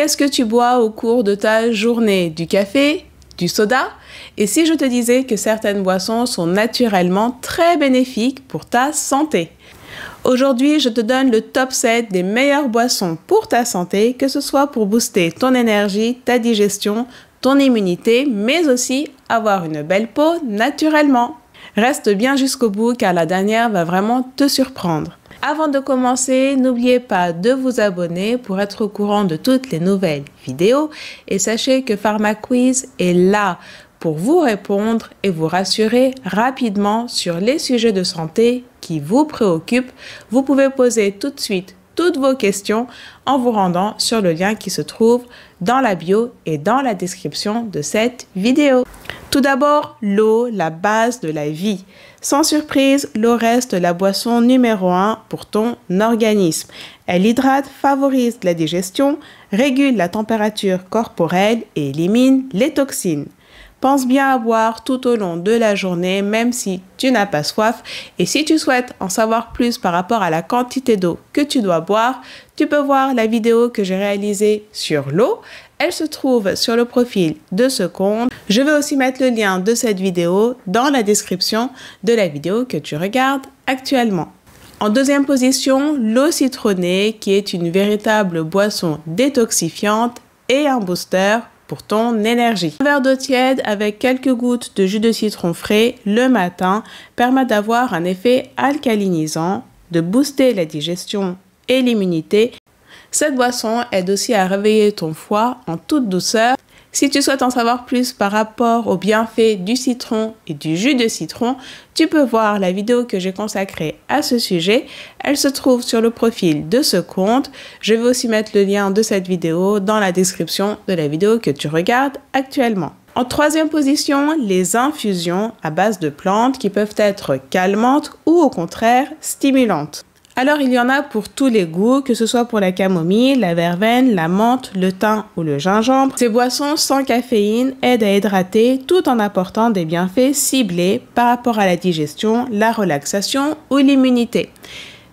Qu'est-ce que tu bois au cours de ta journée? Du café? Du soda? Et si je te disais que certaines boissons sont naturellement très bénéfiques pour ta santé? Aujourd'hui, je te donne le top 7 des meilleures boissons pour ta santé, que ce soit pour booster ton énergie, ta digestion, ton immunité, mais aussi avoir une belle peau naturellement. Reste bien jusqu'au bout car la dernière va vraiment te surprendre. Avant de commencer, n'oubliez pas de vous abonner pour être au courant de toutes les nouvelles vidéos et sachez que PharmaQuiz est là pour vous répondre et vous rassurer rapidement sur les sujets de santé qui vous préoccupent. Vous pouvez poser tout de suite toutes vos questions en vous rendant sur le lien qui se trouve dans la bio et dans la description de cette vidéo. Tout d'abord, l'eau, la base de la vie. Sans surprise, l'eau reste la boisson numéro 1 pour ton organisme. Elle hydrate, favorise la digestion, régule la température corporelle et élimine les toxines. Pense bien à boire tout au long de la journée, même si tu n'as pas soif. Et si tu souhaites en savoir plus par rapport à la quantité d'eau que tu dois boire, tu peux voir la vidéo que j'ai réalisée sur l'eau. Elle se trouve sur le profil de ce compte. Je vais aussi mettre le lien de cette vidéo dans la description de la vidéo que tu regardes actuellement. En deuxième position, l'eau citronnée qui est une véritable boisson détoxifiante et un booster pour ton énergie. Un verre d'eau tiède avec quelques gouttes de jus de citron frais le matin permet d'avoir un effet alcalinisant, de booster la digestion et l'immunité. Cette boisson aide aussi à réveiller ton foie en toute douceur. Si tu souhaites en savoir plus par rapport aux bienfaits du citron et du jus de citron, tu peux voir la vidéo que j'ai consacrée à ce sujet. Elle se trouve sur le profil de ce compte. Je vais aussi mettre le lien de cette vidéo dans la description de la vidéo que tu regardes actuellement. En troisième position, les infusions à base de plantes qui peuvent être calmantes ou au contraire stimulantes. Alors, il y en a pour tous les goûts, que ce soit pour la camomille, la verveine, la menthe, le thym ou le gingembre. Ces boissons sans caféine aident à hydrater tout en apportant des bienfaits ciblés par rapport à la digestion, la relaxation ou l'immunité.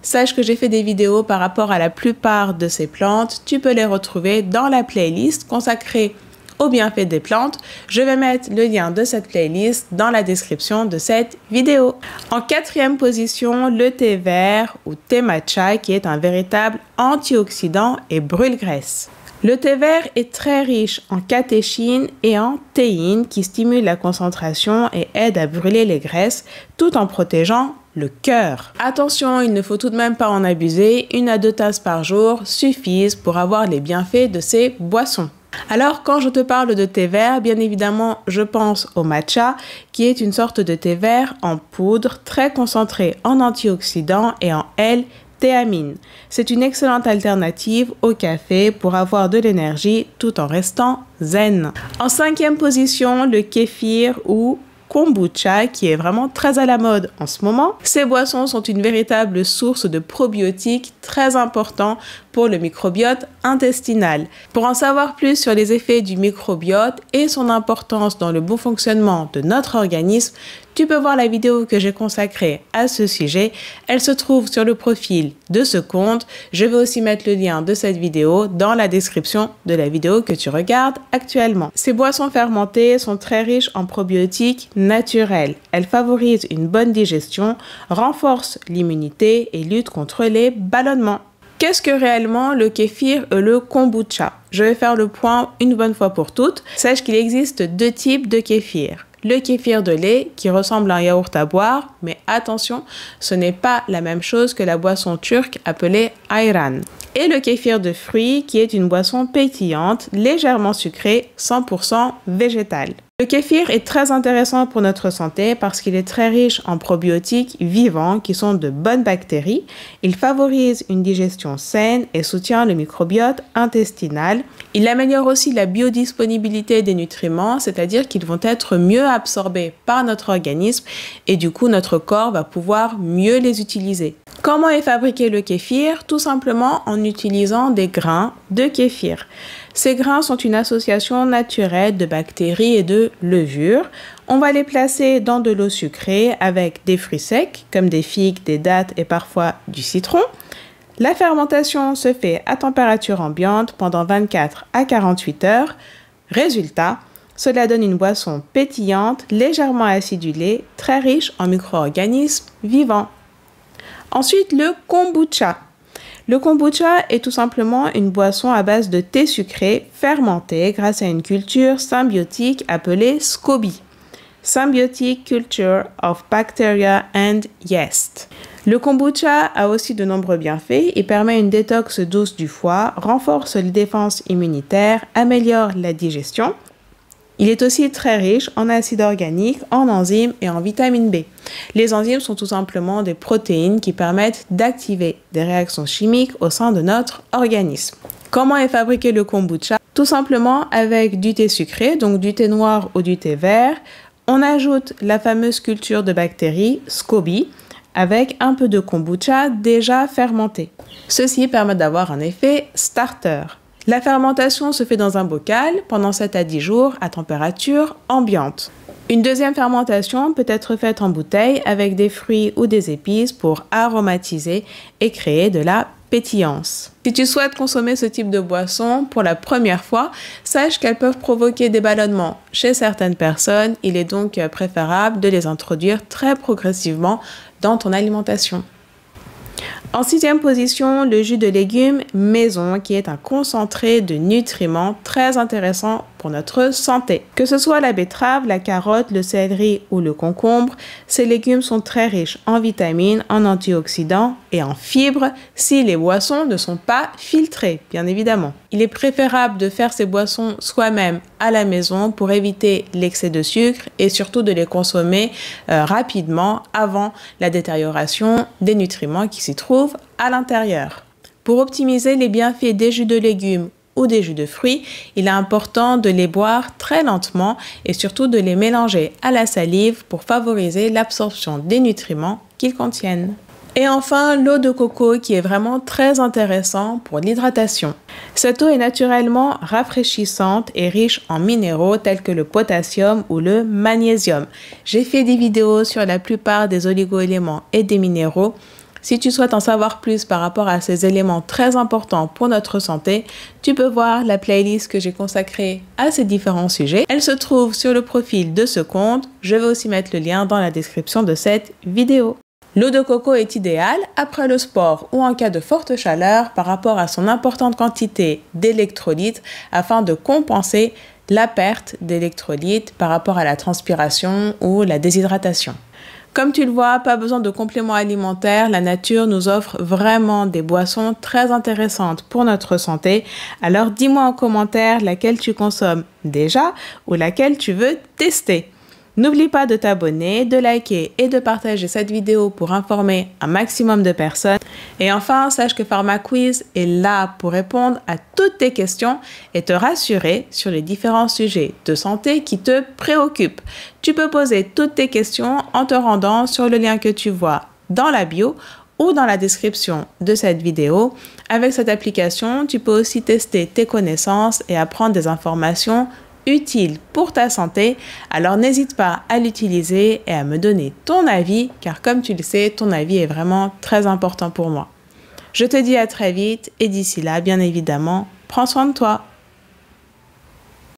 Sache que j'ai fait des vidéos par rapport à la plupart de ces plantes. Tu peux les retrouver dans la playlist consacrée aux bienfaits des plantes. Je vais mettre le lien de cette playlist dans la description de cette vidéo. En quatrième position, le thé vert ou thé matcha qui est un véritable antioxydant et brûle-graisse. Le thé vert est très riche en catéchine et en théine qui stimulent la concentration et aident à brûler les graisses tout en protégeant le cœur. Attention, il ne faut tout de même pas en abuser. 1 à 2 tasses par jour suffisent pour avoir les bienfaits de ces boissons. Alors, quand je te parle de thé vert, bien évidemment, je pense au matcha, qui est une sorte de thé vert en poudre très concentré en antioxydants et en L-théamine. C'est une excellente alternative au café pour avoir de l'énergie tout en restant zen. En cinquième position, le kéfir ou kombucha qui est vraiment très à la mode en ce moment. Ces boissons sont une véritable source de probiotiques très important pour le microbiote intestinal. Pour en savoir plus sur les effets du microbiote et son importance dans le bon fonctionnement de notre organisme, tu peux voir la vidéo que j'ai consacrée à ce sujet. Elle se trouve sur le profil de ce compte. Je vais aussi mettre le lien de cette vidéo dans la description de la vidéo que tu regardes actuellement. Ces boissons fermentées sont très riches en probiotiques naturels. Elles favorisent une bonne digestion, renforcent l'immunité et luttent contre les ballonnements. Qu'est-ce que réellement le kéfir et le kombucha? Je vais faire le point une bonne fois pour toutes. Sache qu'il existe 2 types de kéfir. Le kéfir de lait qui ressemble à un yaourt à boire, mais attention, ce n'est pas la même chose que la boisson turque appelée ayran. Et le kéfir de fruits qui est une boisson pétillante, légèrement sucrée, 100% végétale. Le kéfir est très intéressant pour notre santé parce qu'il est très riche en probiotiques vivants qui sont de bonnes bactéries. Il favorise une digestion saine et soutient le microbiote intestinal. Il améliore aussi la biodisponibilité des nutriments, c'est-à-dire qu'ils vont être mieux absorbés par notre organisme et du coup notre corps va pouvoir mieux les utiliser. Comment est fabriqué le kéfir? Tout simplement en utilisant des grains de kéfir. Ces grains sont une association naturelle de bactéries et de levures. On va les placer dans de l'eau sucrée avec des fruits secs comme des figues, des dattes et parfois du citron. La fermentation se fait à température ambiante pendant 24 à 48 heures. Résultat, cela donne une boisson pétillante, légèrement acidulée, très riche en micro-organismes vivants. Ensuite, le kombucha. Le kombucha est tout simplement une boisson à base de thé sucré fermenté grâce à une culture symbiotique appelée SCOBY. Symbiotic Culture of Bacteria and Yeast. Le kombucha a aussi de nombreux bienfaits. Il permet une détox douce du foie, renforce les défenses immunitaires, améliore la digestion. Il est aussi très riche en acides organiques, en enzymes et en vitamine B. Les enzymes sont tout simplement des protéines qui permettent d'activer des réactions chimiques au sein de notre organisme. Comment est fabriqué le kombucha? Tout simplement avec du thé sucré, donc du thé noir ou du thé vert. On ajoute la fameuse culture de bactéries, SCOBY, avec un peu de kombucha déjà fermenté. Ceci permet d'avoir un effet starter. La fermentation se fait dans un bocal pendant 7 à 10 jours à température ambiante. Une deuxième fermentation peut être faite en bouteille avec des fruits ou des épices pour aromatiser et créer de la pétillance. Si tu souhaites consommer ce type de boisson pour la première fois, sache qu'elles peuvent provoquer des ballonnements chez certaines personnes. Il est donc préférable de les introduire très progressivement dans ton alimentation. En 6e position, le jus de légumes maison qui est un concentré de nutriments très intéressant pour notre santé. Que ce soit la betterave, la carotte, le céleri ou le concombre, ces légumes sont très riches en vitamines, en antioxydants et en fibres si les boissons ne sont pas filtrées, bien évidemment. Il est préférable de faire ces boissons soi-même à la maison pour éviter l'excès de sucre et surtout de les consommer rapidement avant la détérioration des nutriments qui s'y trouvent à l'intérieur. Pour optimiser les bienfaits des jus de légumes ou des jus de fruits, il est important de les boire très lentement et surtout de les mélanger à la salive pour favoriser l'absorption des nutriments qu'ils contiennent. Et enfin, l'eau de coco qui est vraiment très intéressant pour l'hydratation. Cette eau est naturellement rafraîchissante et riche en minéraux tels que le potassium ou le magnésium. J'ai fait des vidéos sur la plupart des oligo-éléments et des minéraux. Si tu souhaites en savoir plus par rapport à ces éléments très importants pour notre santé, tu peux voir la playlist que j'ai consacrée à ces différents sujets. Elle se trouve sur le profil de ce compte. Je vais aussi mettre le lien dans la description de cette vidéo. L'eau de coco est idéale après le sport ou en cas de forte chaleur par rapport à son importante quantité d'électrolytes afin de compenser la perte d'électrolytes par rapport à la transpiration ou la déshydratation. Comme tu le vois, pas besoin de compléments alimentaires, la nature nous offre vraiment des boissons très intéressantes pour notre santé. Alors dis-moi en commentaire laquelle tu consommes déjà ou laquelle tu veux tester. N'oublie pas de t'abonner, de liker et de partager cette vidéo pour informer un maximum de personnes. Et enfin, sache que PharmaQuiz est là pour répondre à toutes tes questions et te rassurer sur les différents sujets de santé qui te préoccupent. Tu peux poser toutes tes questions en te rendant sur le lien que tu vois dans la bio ou dans la description de cette vidéo. Avec cette application, tu peux aussi tester tes connaissances et apprendre des informations utile pour ta santé, alors n'hésite pas à l'utiliser et à me donner ton avis, car comme tu le sais, ton avis est vraiment très important pour moi. Je te dis à très vite et d'ici là, bien évidemment, prends soin de toi.